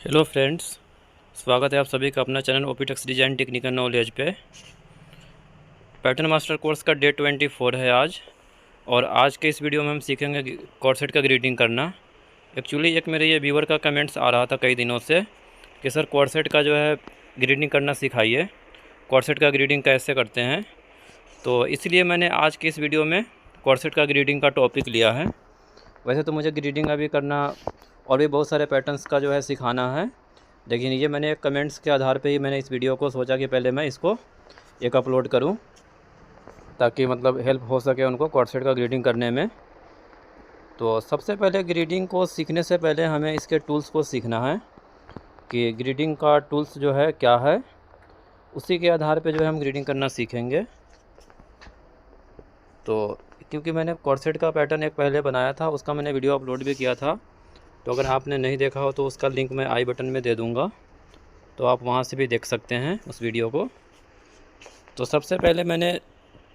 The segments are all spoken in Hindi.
हेलो फ्रेंड्स, स्वागत है आप सभी का अपना चैनल ओपीटेक्स डिज़ाइन टेक्निकल नॉलेज पे। पैटर्न मास्टर कोर्स का डे 24 है आज। और आज के इस वीडियो में हम सीखेंगे कॉर्सेट का ग्रीडिंग करना। एक्चुअली एक मेरे ये व्यूअर का कमेंट्स आ रहा था कई दिनों से कि सर कॉर्सेट का जो है ग्रीडिंग करना सिखाइए, कॉर्सेट का ग्रीडिंग कैसे करते हैं। तो इसलिए मैंने आज की इस वीडियो में कॉर्सेट का ग्रीडिंग का टॉपिक लिया है। वैसे तो मुझे ग्रीडिंग अभी करना और भी बहुत सारे पैटर्न्स का जो है सिखाना है, लेकिन ये मैंने कमेंट्स के आधार पे ही मैंने इस वीडियो को सोचा कि पहले मैं इसको एक अपलोड करूं, ताकि मतलब हेल्प हो सके उनको कॉर्ड का ग्रीडिंग करने में। तो सबसे पहले ग्रीडिंग को सीखने से पहले हमें इसके टूल्स को सीखना है कि ग्रीडिंग का टूल्स जो है क्या है। उसी के आधार पे जो है हम ग्रीडिंग करना सीखेंगे। तो क्योंकि मैंने कॉर्ड का पैटर्न एक पहले बनाया था, उसका मैंने वीडियो अपलोड भी किया था, तो अगर आपने नहीं देखा हो तो उसका लिंक मैं आई बटन में दे दूँगा, तो आप वहाँ से भी देख सकते हैं उस वीडियो को। तो सबसे पहले मैंने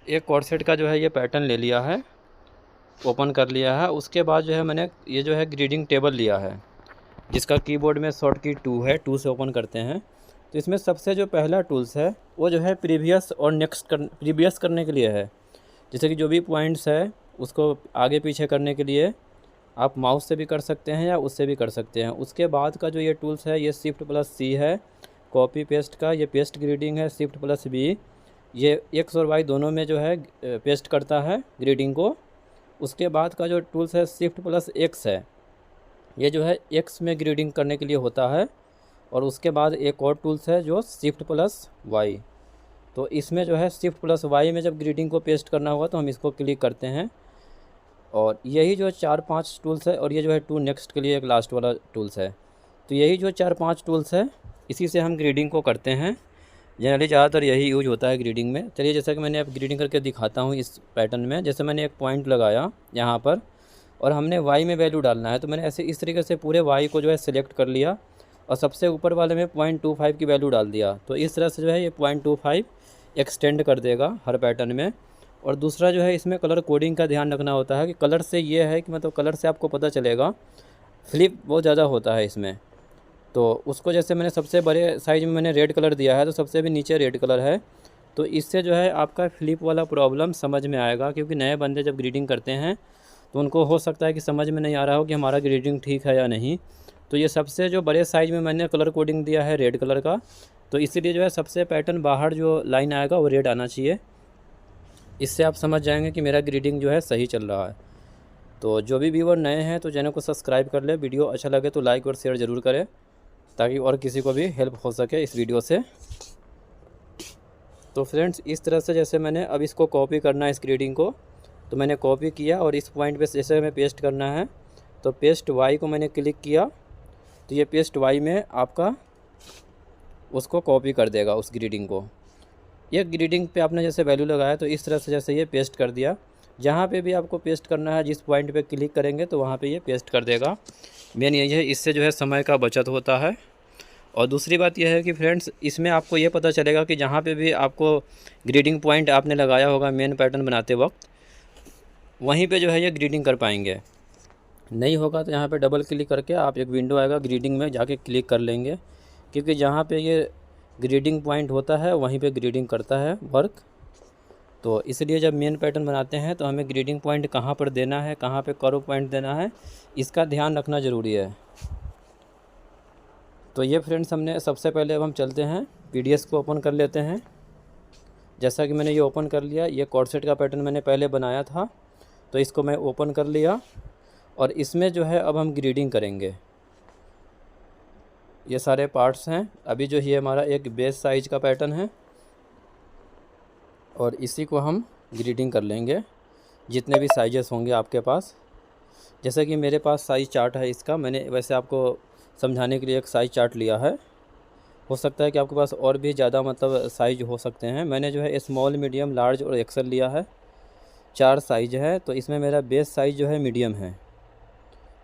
एक कॉर्ड का जो है ये पैटर्न ले लिया है, ओपन कर लिया है। उसके बाद जो है मैंने ये जो है ग्रीडिंग टेबल लिया है, जिसका कीबोर्ड में शॉर्ट की 2 है, 2 से ओपन करते हैं। तो इसमें सबसे जो पहला टूल्स है वो जो है प्रीवियस और प्रीवियस करने के लिए है। जैसे कि जो भी पॉइंट्स है उसको आगे पीछे करने के लिए आप माउस से भी कर सकते हैं या उससे भी कर सकते हैं। उसके बाद का जो ये टूल्स है ये Shift+C है, कॉपी पेस्ट का। ये पेस्ट ग्रीडिंग है, Shift+V। ये एक्स और वाई दोनों में जो है पेस्ट करता है ग्रीडिंग को। उसके बाद का जो टूल्स है Shift+X है, ये जो है एक्स में ग्रीडिंग करने के लिए होता है। और उसके बाद एक और टूल्स है जो Shift+Y। तो इसमें जो है Shift+Y में जब ग्रीडिंग को पेस्ट करना होगा तो हम इसको क्लिक करते हैं। और यही जो 4-5 टूल्स है, और ये जो है 2 नेक्स्ट के लिए एक लास्ट वाला टूल्स है। तो यही जो 4-5 टूल्स है, इसी से हम ग्रीडिंग को करते हैं। जनरली ज़्यादातर यही यूज होता है ग्रीडिंग में। चलिए जैसा कि मैंने अब ग्रीडिंग करके दिखाता हूँ इस पैटर्न में। जैसे मैंने एक पॉइंट लगाया यहाँ पर और हमने वाई में वैल्यू डालना है, तो मैंने ऐसे इस तरीके से पूरे वाई को जो है सिलेक्ट कर लिया और सबसे ऊपर वाले में 0.25 की वैल्यू डाल दिया। तो इस तरह से जो है ये 0.25 एक्सटेंड कर देगा हर पैटर्न में। और दूसरा जो है इसमें कलर कोडिंग का ध्यान रखना होता है कि कलर से ये है कि मतलब कलर से आपको पता चलेगा, फ्लिप बहुत ज़्यादा होता है इसमें। तो उसको जैसे मैंने सबसे बड़े साइज़ में मैंने रेड कलर दिया है, तो सबसे भी नीचे रेड कलर है। तो इससे जो है आपका फ्लिप वाला प्रॉब्लम समझ में आएगा, क्योंकि नए बंदे जब ग्रीडिंग करते हैं तो उनको हो सकता है कि समझ में नहीं आ रहा हो कि हमारा ग्रीडिंग ठीक है या नहीं। तो ये सबसे जो बड़े साइज़ में मैंने कलर कोडिंग दिया है रेड कलर का, तो इसीलिए जो है सबसे पैटर्न बाहर जो लाइन आएगा वो रेड आना चाहिए। इससे आप समझ जाएंगे कि मेरा ग्रीडिंग जो है सही चल रहा है। तो जो भी व्यूअर नए हैं तो चैनल को सब्सक्राइब कर ले। वीडियो अच्छा लगे तो लाइक और शेयर ज़रूर करें, ताकि और किसी को भी हेल्प हो सके इस वीडियो से। तो फ्रेंड्स, इस तरह से जैसे मैंने अब इसको कॉपी करना है इस ग्रीडिंग को, तो मैंने कॉपी किया और इस पॉइंट पे जैसे हमें पेस्ट करना है, तो पेस्ट वाई को मैंने क्लिक किया, तो ये पेस्ट वाई में आपका उसको कॉपी कर देगा उस ग्रीडिंग को। ये ग्रीडिंग पे आपने जैसे वैल्यू लगाया तो इस तरह से जैसे ये पेस्ट कर दिया। जहाँ पे भी आपको पेस्ट करना है, जिस पॉइंट पे क्लिक करेंगे तो वहाँ पे ये पेस्ट कर देगा। मेन यही है, इससे जो है समय का बचत होता है। और दूसरी बात यह है कि फ्रेंड्स, इसमें आपको ये पता चलेगा कि जहाँ पे भी आपको ग्रीडिंग पॉइंट आपने लगाया होगा मेन पैटर्न बनाते वक्त, वहीं पे जो है ये ग्रीडिंग कर पाएंगे। नहीं होगा तो यहाँ पे डबल क्लिक करके आप एक विंडो आएगा ग्रीडिंग में, जाके क्लिक कर लेंगे, क्योंकि जहाँ पे ये ग्रीडिंग पॉइंट होता है वहीं पे ग्रीडिंग करता है वर्क। तो इसलिए जब मेन पैटर्न बनाते हैं तो हमें ग्रीडिंग पॉइंट कहाँ पर देना है, कहाँ पे कर्व पॉइंट देना है, इसका ध्यान रखना ज़रूरी है। तो ये फ्रेंड्स, हमने सबसे पहले अब हम चलते हैं पीडीएफ को ओपन कर लेते हैं। जैसा कि मैंने ये ओपन कर लिया, ये कॉर्ड का पैटर्न मैंने पहले बनाया था, तो इसको मैं ओपन कर लिया। और इसमें जो है अब हम ग्रीडिंग करेंगे। ये सारे पार्ट्स हैं। अभी जो ये हमारा एक बेस साइज का पैटर्न है और इसी को हम ग्रीडिंग कर लेंगे, जितने भी साइजेस होंगे आपके पास। जैसे कि मेरे पास साइज़ चार्ट है इसका, मैंने वैसे आपको समझाने के लिए एक साइज़ चार्ट लिया है। हो सकता है कि आपके पास और भी ज़्यादा मतलब साइज हो सकते हैं। मैंने जो है स्मॉल, मीडियम, लार्ज और एक्सेल लिया है, 4 साइज है। तो इसमें मेरा बेस साइज जो है मीडियम है।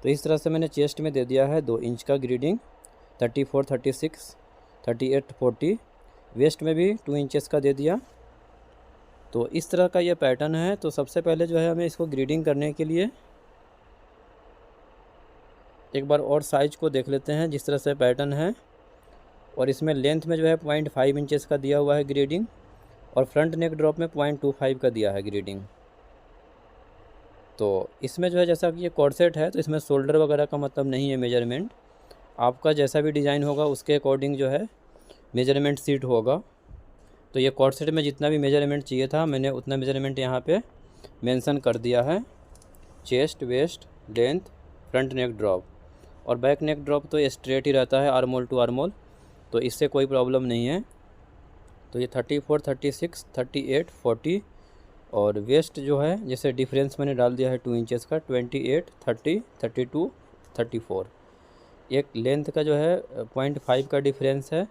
तो इस तरह से मैंने चेस्ट में दे दिया है 2 इंच का ग्रीडिंग, 34, 36, 38, 40। वेस्ट में भी 2 इंचेस का दे दिया। तो इस तरह का ये पैटर्न है। तो सबसे पहले जो है हमें इसको ग्रीडिंग करने के लिए एक बार और साइज़ को देख लेते हैं जिस तरह से पैटर्न है। और इसमें लेंथ में जो है 0.5 इंचेस का दिया हुआ है ग्रेडिंग, और फ्रंट नेक ड्रॉप में 0.25 का दिया है ग्रेडिंग। तो इसमें जो है जैसा कि ये कॉर्सेट है तो इसमें शोल्डर वगैरह का मतलब नहीं है मेजरमेंट, आपका जैसा भी डिज़ाइन होगा उसके अकॉर्डिंग जो है मेजरमेंट सीट होगा। तो ये कॉर्सेट में जितना भी मेजरमेंट चाहिए था मैंने उतना मेजरमेंट यहाँ पे मेंशन कर दिया है। Chest, waist, length, front neck drop, और बैक नेक ड्रॉप तो स्ट्रेट ही रहता है आर्मोल टू आर्मोल, तो इससे कोई प्रॉब्लम नहीं है। तो ये 34, 36, 38, 40, और वेस्ट जो है जैसे डिफरेंस मैंने डाल दिया है 2 इंचेस का, 28, 30, 32, 34। एक लेंथ का जो है 0.5 का डिफरेंस है,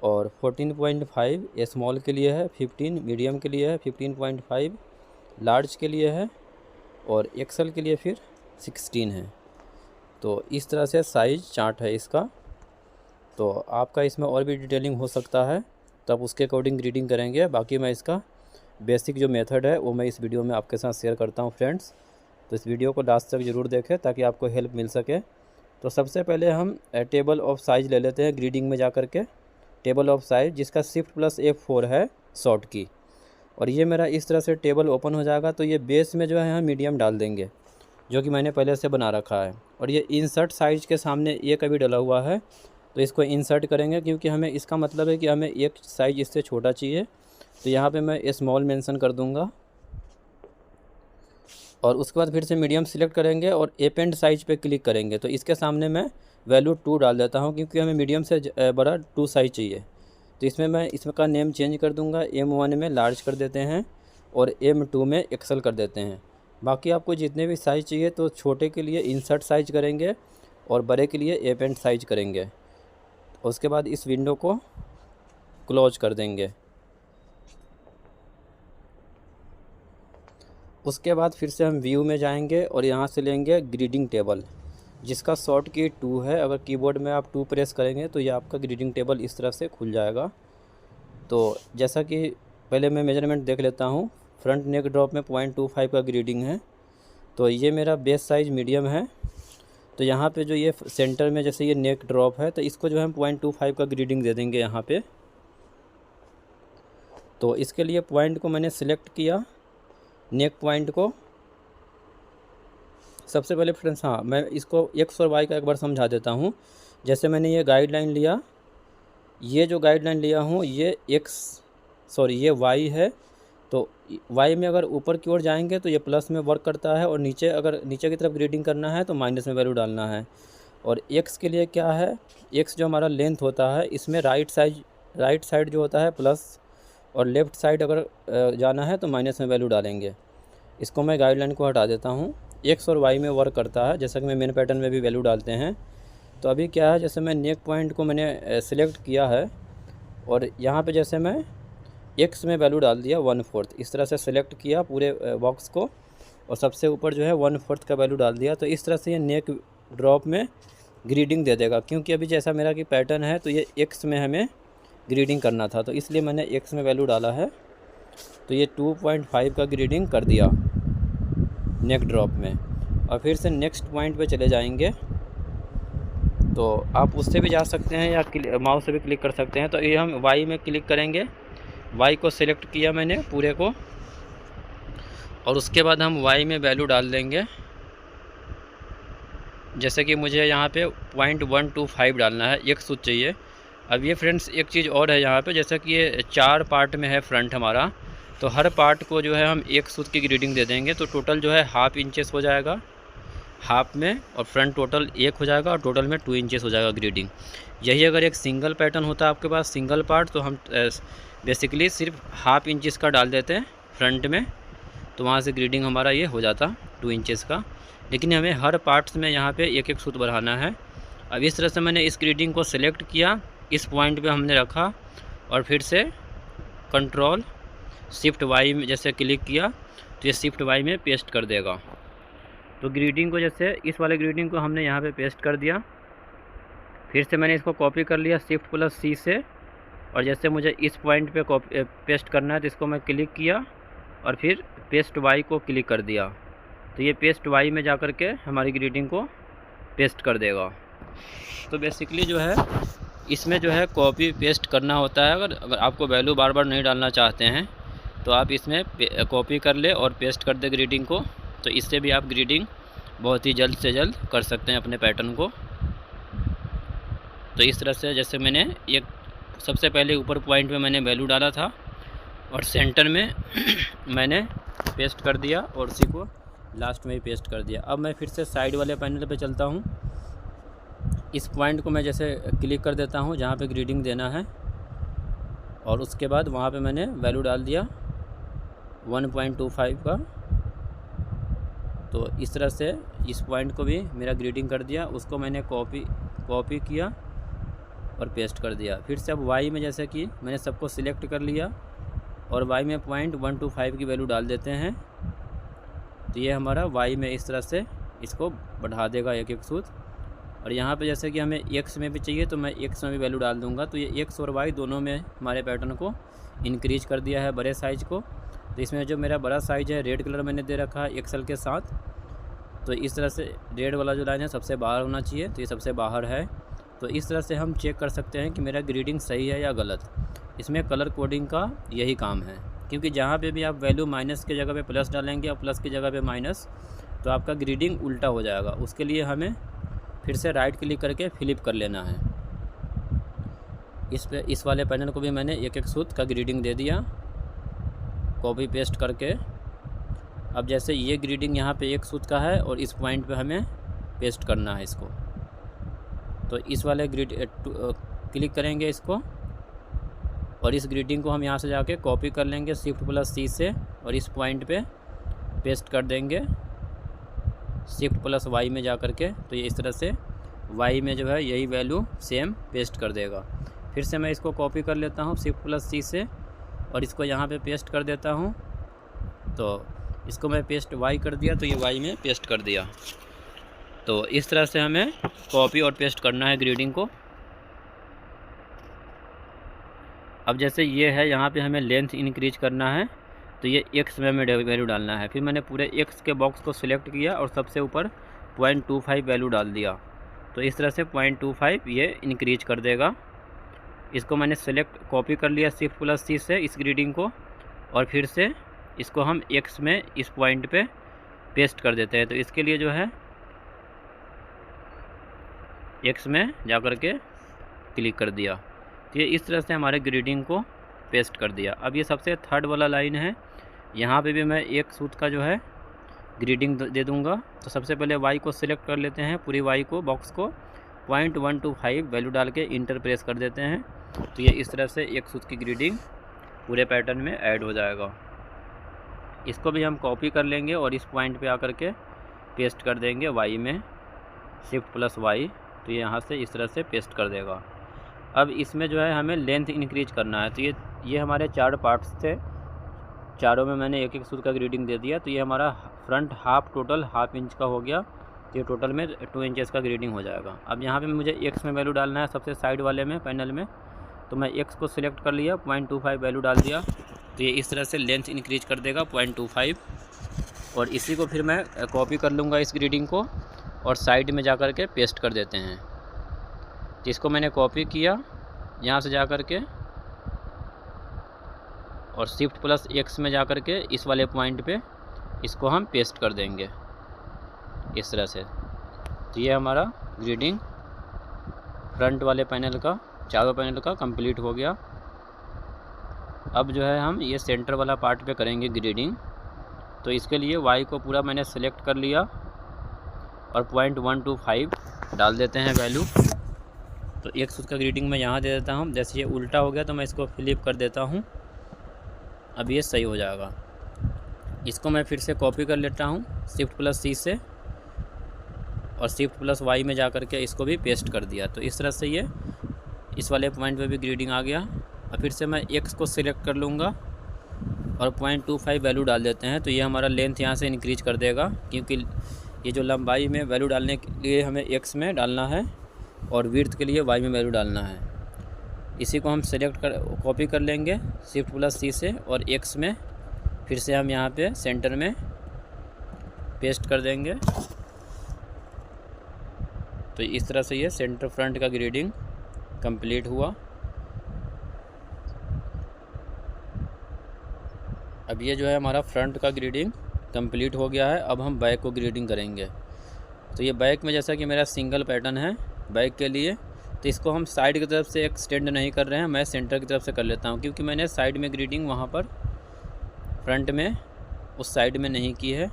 और 14.5 स्मॉल के लिए है, 15 मीडियम के लिए है, 15.5 लार्ज के लिए है, और एक्सेल के लिए फिर 16 है। तो इस तरह से साइज़ चार्ट है इसका। तो आपका इसमें और भी डिटेलिंग हो सकता है तो आप उसके अकॉर्डिंग रीडिंग करेंगे। बाकी मैं इसका बेसिक जो मेथड है वो मैं इस वीडियो में आपके साथ शेयर करता हूँ फ्रेंड्स। तो इस वीडियो को लास्ट तक ज़रूर देखें ताकि आपको हेल्प मिल सके। तो सबसे पहले हम टेबल ऑफ साइज़ ले लेते हैं ग्रीडिंग में जा कर के, टेबल ऑफ साइज़ जिसका Shift+F4 है शॉर्ट की। और ये मेरा इस तरह से टेबल ओपन हो जाएगा। तो ये बेस में जो है हम मीडियम डाल देंगे जो कि मैंने पहले से बना रखा है। और ये इंसर्ट साइज़ के सामने एक अभी डला हुआ है तो इसको इंसर्ट करेंगे, क्योंकि हमें इसका मतलब है कि हमें एक साइज़ इससे छोटा चाहिए। तो यहाँ पे मैं स्मॉल मेंशन कर दूँगा, और उसके बाद फिर से मीडियम सिलेक्ट करेंगे और एपेंड साइज पे क्लिक करेंगे। तो इसके सामने मैं वैल्यू 2 डाल देता हूँ, क्योंकि हमें मीडियम से बड़ा 2 साइज चाहिए। तो इसमें मैं इसका नेम चेंज कर दूँगा, M1 में लार्ज कर देते हैं और M2 में एक्सेल कर देते हैं। बाकी आपको जितने भी साइज़ चाहिए तो छोटे के लिए इंसर्ट साइज करेंगे और बड़े के लिए एपेंड साइज करेंगे। उसके बाद इस विंडो को क्लोज कर देंगे। उसके बाद फिर से हम व्यू में जाएंगे और यहाँ से लेंगे ग्रीडिंग टेबल जिसका शॉर्ट की 2 है। अगर कीबोर्ड में आप 2 प्रेस करेंगे तो ये आपका ग्रीडिंग टेबल इस तरह से खुल जाएगा। तो जैसा कि पहले मैं मेजरमेंट देख लेता हूँ, फ्रंट नेक ड्रॉप में 0.25 का ग्रीडिंग है। तो ये मेरा बेस साइज़ मीडियम है। तो यहाँ पे जो ये सेंटर में जैसे ये नेक ड्रॉप है तो इसको जो हम 0.25 का ग्रीडिंग दे देंगे यहाँ पे। तो इसके लिए पॉइंट को मैंने सिलेक्ट किया, नेक पॉइंट को। सबसे पहले फ्रेंड्स मैं इसको एक्स और वाई का एक बार समझा देता हूँ। जैसे मैंने ये गाइडलाइन लिया, ये जो गाइडलाइन लिया हूँ ये ये वाई है। तो वाई में अगर ऊपर की ओर जाएंगे तो ये प्लस में वर्क करता है, और नीचे अगर नीचे की तरफ ग्रेडिंग करना है तो माइनस में वैल्यू डालना है। और एक्स के लिए क्या है, एक्स जो हमारा लेंथ होता है इसमें राइट साइड जो होता है प्लस, और लेफ़्ट साइड अगर जाना है तो माइनस में वैल्यू डालेंगे। इसको मैं गाइडलाइन को हटा देता हूँ। एक्स और वाई में वर्क करता है, जैसा कि मैं मेन पैटर्न में भी वैल्यू डालते हैं। तो अभी क्या है, जैसे मैं नेक पॉइंट को मैंने सिलेक्ट किया है और यहाँ पे जैसे मैं एक्स में वैल्यू डाल दिया 1/4। इस तरह से सिलेक्ट किया पूरे बॉक्स को और सबसे ऊपर जो है 1/4 का वैल्यू डाल दिया। तो इस तरह से ये नेक ड्रॉप में ग्रीडिंग दे देगा, क्योंकि अभी जैसा मेरा कि पैटर्न है तो ये एक्स में हमें ग्रीडिंग करना था, तो इसलिए मैंने एक्स में वैल्यू डाला है। तो ये 2.5 का ग्रीडिंग कर दिया नेक ड्रॉप में। और फिर से नेक्स्ट पॉइंट पे चले जाएंगे, तो आप उससे भी जा सकते हैं या माउस से भी क्लिक कर सकते हैं। तो ये हम वाई में क्लिक करेंगे, वाई को सिलेक्ट किया मैंने पूरे को, और उसके बाद हम वाई में वैल्यू डाल देंगे। जैसे कि मुझे यहाँ पे 0.125 डालना है, एक सूच चाहिए। अब ये फ्रेंड्स एक चीज़ और है यहाँ पे, जैसा कि ये 4 पार्ट में है फ्रंट हमारा, तो हर पार्ट को जो है हम एक सूत की ग्रेडिंग दे देंगे। तो टोटल जो है 1/2 इंचेस हो जाएगा हाफ में, और फ्रंट टोटल 1 हो जाएगा और टोटल में 2 इंचेस हो जाएगा ग्रेडिंग। यही अगर एक सिंगल पैटर्न होता है आपके पास सिंगल पार्ट, तो हम बेसिकली सिर्फ 1/2 इंचेस का डाल देते हैं फ्रंट में, तो वहाँ से ग्रेडिंग हमारा ये हो जाता 2 इंचेस का। लेकिन हमें हर पार्ट्स में यहाँ पे एक एक सूत बढ़ाना है। अब इस तरह से मैंने इस ग्रेडिंग को सिलेक्ट किया, इस पॉइंट पे हमने रखा और फिर से कंट्रोल शिफ्ट वाई में जैसे क्लिक किया तो ये शिफ्ट वाई में पेस्ट कर देगा। तो ग्रीडिंग को जैसे इस वाले ग्रीडिंग को हमने यहाँ पे पेस्ट कर दिया। फिर से मैंने इसको कॉपी कर लिया Shift+C से, और जैसे मुझे इस पॉइंट पे पेस्ट करना है तो इसको मैं क्लिक किया और फिर पेस्ट वाई को क्लिक कर दिया। तो ये पेस्ट वाई में जा कर के हमारी ग्रीडिंग को पेस्ट कर देगा। तो बेसिकली जो है इसमें जो है कॉपी पेस्ट करना होता है। अगर आपको वैल्यू बार बार नहीं डालना चाहते हैं तो आप इसमें कॉपी कर ले और पेस्ट कर दे ग्रीडिंग को, तो इससे भी आप ग्रीडिंग बहुत ही जल्द से जल्द कर सकते हैं अपने पैटर्न को। तो इस तरह से जैसे मैंने एक सबसे पहले ऊपर पॉइंट में मैंने वैल्यू डाला था और सेंटर में मैंने पेस्ट कर दिया और उसी को लास्ट में ही पेस्ट कर दिया। अब मैं फिर से साइड वाले पैनल पे चलता हूँ। इस पॉइंट को मैं जैसे क्लिक कर देता हूँ जहाँ पे ग्रीडिंग देना है और उसके बाद वहाँ पे मैंने वैल्यू डाल दिया 1.25 का। तो इस तरह से इस पॉइंट को भी मेरा ग्रीडिंग कर दिया, उसको मैंने कॉपी किया और पेस्ट कर दिया। फिर से अब वाई में जैसे कि मैंने सबको सिलेक्ट कर लिया और वाई में 0.125 की वैल्यू डाल देते हैं। तो ये हमारा वाई में इस तरह से इसको बढ़ा देगा एक एक सूत्र। और यहाँ पे जैसे कि हमें एक्स में भी चाहिए तो मैं एक्स में भी वैल्यू डाल दूँगा। तो ये एक्स और वाई दोनों में हमारे पैटर्न को इंक्रीज कर दिया है बड़े साइज़ को। तो इसमें जो मेरा बड़ा साइज़ है रेड कलर मैंने दे रखा है एक्सेल के साथ। तो इस तरह से रेड वाला जो लाइन है सबसे बाहर होना चाहिए, तो ये सबसे बाहर है। तो इस तरह से हम चेक कर सकते हैं कि मेरा ग्रीडिंग सही है या गलत। इसमें कलर कोडिंग का यही काम है, क्योंकि जहाँ पे भी आप वैल्यू माइनस की जगह पे प्लस डालेंगे और प्लस की जगह पे माइनस, तो आपका ग्रीडिंग उल्टा हो जाएगा। उसके लिए हमें फिर से राइट क्लिक करके फ्लिप कर लेना है। इस वाले पैनल को भी मैंने एक एक सूत्र का ग्रीडिंग दे दिया कॉपी पेस्ट करके। अब जैसे ये ग्रीडिंग यहाँ पे एक सूत्र का है और इस पॉइंट पे हमें पेस्ट करना है इसको। तो इस वाले क्लिक करेंगे इसको और इस ग्रीडिंग को हम यहाँ से जाके कॉपी कर लेंगे Shift+C से और इस पॉइंट पे पेस्ट कर देंगे Shift+Y में जा कर के। तो ये इस तरह से Y में जो है यही वैल्यू सेम पेस्ट कर देगा। फिर से मैं इसको कॉपी कर लेता हूँ Shift+C से और इसको यहाँ पे पेस्ट कर देता हूँ। तो इसको मैं पेस्ट Y कर दिया तो ये Y में पेस्ट कर दिया। तो इस तरह से हमें कॉपी और पेस्ट करना है ग्रीडिंग को। अब जैसे ये है यहाँ पे हमें लेंथ इंक्रीज करना है, तो ये एक्स में हमें वैल्यू डालना है। फिर मैंने पूरे एक्स के बॉक्स को सिलेक्ट किया और सबसे ऊपर 0.25 वैल्यू डाल दिया। तो इस तरह से 0.25 ये इंक्रीज कर देगा। इसको मैंने सेलेक्ट कॉपी कर लिया Shift+C से इस ग्रीडिंग को और फिर से इसको हम एक्स में इस पॉइंट पे पेस्ट कर देते हैं। तो इसके लिए जो है एक्स में जा कर के क्लिक कर दिया। तो ये इस तरह से हमारे ग्रीडिंग को पेस्ट कर दिया। अब ये सबसे थर्ड वाला लाइन है, यहाँ पे भी मैं एक सूत्र का जो है ग्रीडिंग दे दूँगा। तो सबसे पहले वाई को सिलेक्ट कर लेते हैं, पूरी वाई को बॉक्स को 0.125 वैल्यू डाल के इंटर प्रेस कर देते हैं। तो ये इस तरह से एक सूत्र की ग्रीडिंग पूरे पैटर्न में ऐड हो जाएगा। इसको भी हम कॉपी कर लेंगे और इस पॉइंट पे आकर के पेस्ट कर देंगे वाई में Shift+Y। तो ये यहाँ से इस तरह से पेस्ट कर देगा। अब इसमें जो है हमें लेंथ इंक्रीज करना है। तो ये हमारे 4 पार्ट्स थे, चारों में मैंने एक एक सूत्र का ग्रीडिंग दे दिया। तो ये हमारा फ्रंट टोटल हाफ इंच का हो गया। तो ये टोटल में 2 इंचेस का ग्रीडिंग हो जाएगा। अब यहाँ पे मुझे एक्स में वैल्यू डालना है सबसे साइड वाले में पैनल में। तो मैं एक्स को सिलेक्ट कर लिया, 0.25 वैल्यू डाल दिया। तो ये इस तरह से लेंथ इंक्रीज कर देगा 0.25। और इसी को फिर मैं कॉपी कर लूँगा इस ग्रीडिंग को और साइड में जा कर के पेस्ट कर देते हैं। तो इसको मैंने कॉपी किया यहाँ से जा कर के और Shift+X में जा कर के इस वाले पॉइंट पे इसको हम पेस्ट कर देंगे इस तरह से। तो ये हमारा ग्रीडिंग फ्रंट वाले पैनल का, चारों पैनल का कंप्लीट हो गया। अब जो है हम ये सेंटर वाला पार्ट पे करेंगे ग्रीडिंग। तो इसके लिए वाई को पूरा मैंने सेलेक्ट कर लिया और 0.125 डाल देते हैं वैल्यू। तो एक सूत्र का ग्रीडिंग मैं यहाँ दे देता हूँ। जैसे ये उल्टा हो गया तो मैं इसको फ्लिप कर देता हूँ, अब ये सही हो जाएगा। इसको मैं फिर से कॉपी कर लेता हूँ Shift+C से और Shift+Y में जा कर के इसको भी पेस्ट कर दिया। तो इस तरह से ये इस वाले पॉइंट पे भी ग्रीडिंग आ गया। और फिर से मैं एक्स को सिलेक्ट कर लूँगा और 0.25 वैल्यू डाल देते हैं। तो ये हमारा लेंथ यहाँ से इंक्रीज कर देगा, क्योंकि ये जो लंबाई में वैल्यू डालने के लिए हमें एक्स में डालना है और विड्थ के लिए वाई में वैल्यू डालना है। इसी को हम कॉपी कर लेंगे Shift+C से और एक्स में फिर से हम यहाँ पे सेंटर में पेस्ट कर देंगे। तो इस तरह से ये सेंटर फ्रंट का ग्रेडिंग कंप्लीट हुआ। अब ये जो है हमारा फ्रंट का ग्रेडिंग कंप्लीट हो गया है। अब हम बैक को ग्रेडिंग करेंगे। तो ये बैक में जैसा कि मेरा सिंगल पैटर्न है बैक के लिए, तो इसको हम साइड की तरफ से एक्सटेंड नहीं कर रहे हैं, मैं सेंटर की तरफ से कर लेता हूँ, क्योंकि मैंने साइड में ग्रेडिंग वहाँ पर फ्रंट में उस साइड में नहीं की है।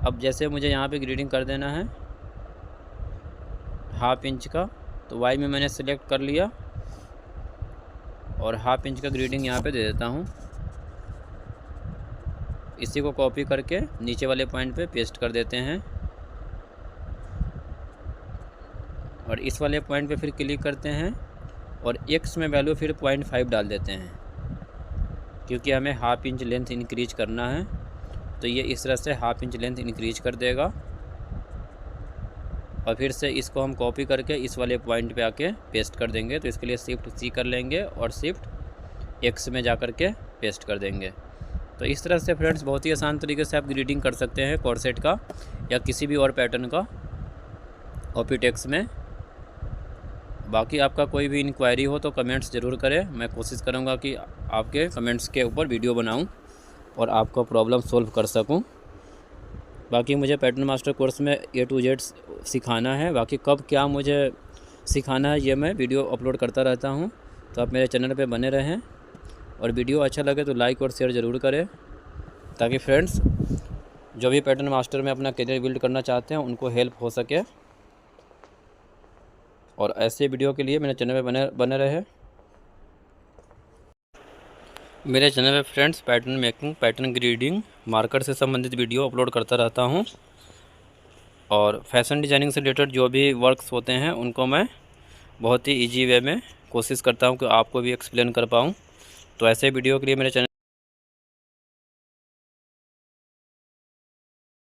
अब जैसे मुझे यहाँ पे ग्रेडिंग कर देना है 1/2 इंच का, तो वाई में मैंने सेलेक्ट कर लिया और 1/2 इंच का ग्रेडिंग यहाँ पे दे देता हूँ। इसी को कॉपी करके नीचे वाले पॉइंट पे पेस्ट कर देते हैं और इस वाले पॉइंट पे फिर क्लिक करते हैं और एक्स में वैल्यू फिर 0.5 डाल देते हैं, क्योंकि हमें 1/2 इंच लेंथ इंक्रीज करना है। तो ये इस तरह से 1/2 इंच लेंथ इंक्रीज कर देगा और फिर से इसको हम कॉपी करके इस वाले पॉइंट पे आके पेस्ट कर देंगे। तो इसके लिए शिफ्ट सी कर लेंगे और शिफ्ट एक्स में जा कर के पेस्ट कर देंगे। तो इस तरह से फ्रेंड्स बहुत ही आसान तरीके से आप ग्रेडिंग कर सकते हैं कॉर्सेट का या किसी भी और पैटर्न का ओपीटेक्स में। बाकी आपका कोई भी इंक्वायरी हो तो कमेंट्स ज़रूर करें, मैं कोशिश करूँगा कि आपके कमेंट्स के ऊपर वीडियो बनाऊँ और आपका प्रॉब्लम सॉल्व कर सकूँ। बाकी मुझे पैटर्न मास्टर कोर्स में A to Z सिखाना है, बाकी कब क्या मुझे सिखाना है ये मैं वीडियो अपलोड करता रहता हूँ। तो आप मेरे चैनल पे बने रहें और वीडियो अच्छा लगे तो लाइक और शेयर ज़रूर करें, ताकि फ्रेंड्स जो भी पैटर्न मास्टर में अपना करियर बिल्ड करना चाहते हैं उनको हेल्प हो सके। और ऐसे वीडियो के लिए मेरे चैनल पे बने रहे। मेरे चैनल पे friends pattern making, pattern grading, marker से संबंधित वीडियो अपलोड करता रहता हूँ और फैशन डिज़ाइनिंग से रिलेटेड जो भी वर्क्स होते हैं उनको मैं बहुत ही ईजी वे में कोशिश करता हूँ कि आपको भी एक्सप्लेन कर पाऊँ। तो ऐसे वीडियो के लिए मेरे चैनल